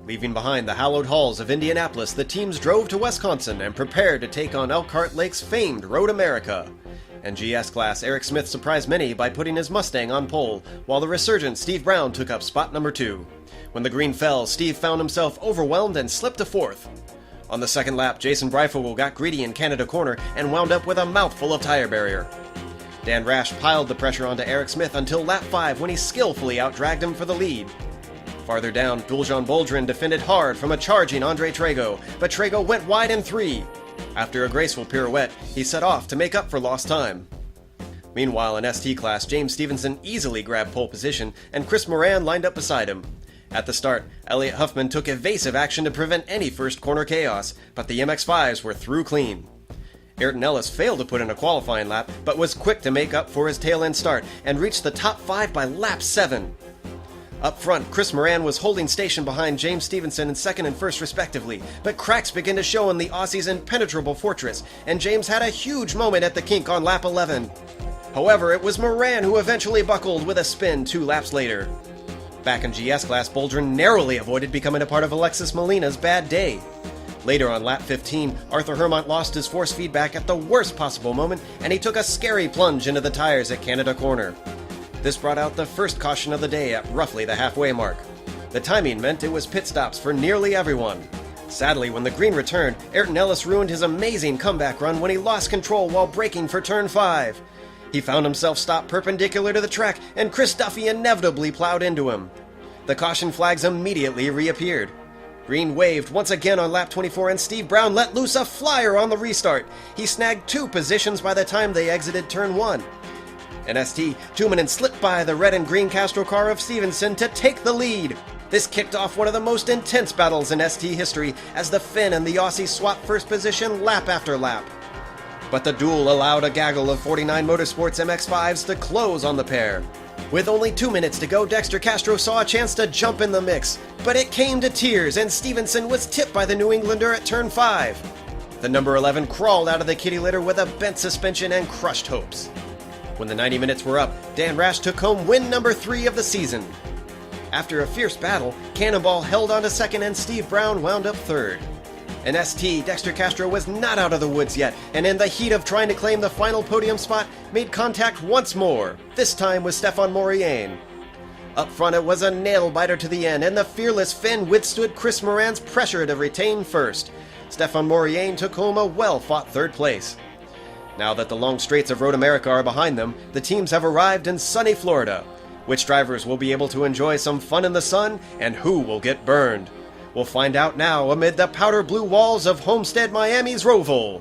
Leaving behind the hallowed halls of Indianapolis, the teams drove to Wisconsin and prepared to take on Elkhart Lake's famed Road America. And GS class Eric Smith surprised many by putting his Mustang on pole, while the resurgent Steve Brown took up spot number 2. When the green fell, Steve found himself overwhelmed and slipped to 4th. On the second lap, Jason Breifogel got greedy in Canada Corner and wound up with a mouthful of tire barrier. Dan Rash piled the pressure onto Eric Smith until lap 5 when he skillfully outdragged him for the lead. Farther down, Duljan Boldrin defended hard from a charging Andre Trago, but Trago went wide in 3. After a graceful pirouette, he set off to make up for lost time. Meanwhile, in ST class, James Stevenson easily grabbed pole position, and Chris Moran lined up beside him. At the start, Elliot Huffman took evasive action to prevent any first corner chaos, but the MX-5s were through clean. Ayrton Ellis failed to put in a qualifying lap, but was quick to make up for his tail-end start and reached the top 5 by lap 7. Up front, Chris Moran was holding station behind James Stevenson in second and first respectively, but cracks began to show in the Aussie's impenetrable fortress, and James had a huge moment at the kink on lap 11. However, it was Moran who eventually buckled with a spin 2 laps later. Back in GS class, Boldrin narrowly avoided becoming a part of Alexis Molina's bad day. Later on lap 15, Arthur Hermont lost his force feedback at the worst possible moment, and he took a scary plunge into the tires at Canada Corner. This brought out the first caution of the day at roughly the halfway mark. The timing meant it was pit stops for nearly everyone. Sadly, when the green returned, Ayrton Ellis ruined his amazing comeback run when he lost control while braking for turn 5. He found himself stopped perpendicular to the track, and Chris Duffy inevitably plowed into him. The caution flags immediately reappeared. Green waved once again on lap 24, and Steve Brown let loose a flyer on the restart. He snagged 2 positions by the time they exited turn 1. In ST, Tuominen slipped by the red and green Castro car of Stevenson to take the lead. This kicked off one of the most intense battles in ST history as the Finn and the Aussie swapped first position lap after lap. But the duel allowed a gaggle of 49 Motorsports MX-5s to close on the pair. With only 2 minutes to go, Dexter Castro saw a chance to jump in the mix, but it came to tears and Stevenson was tipped by the New Englander at turn 5. The number 11 crawled out of the kitty litter with a bent suspension and crushed hopes. When the 90 minutes were up, Dan Rash took home win number 3 of the season. After a fierce battle, Cannonball held on to second and Steve Brown wound up third. In ST, Dexter Castro was not out of the woods yet, and in the heat of trying to claim the final podium spot, made contact once more, this time with Stefan Mauriane. Up front it was a nail-biter to the end, and the fearless Finn withstood Chris Moran's pressure to retain first. Stefan Mauriane took home a well-fought third place. Now that the long straights of Road America are behind them, the teams have arrived in sunny Florida. Which drivers will be able to enjoy some fun in the sun, and who will get burned? We'll find out now amid the powder blue walls of Homestead, Miami's Roval.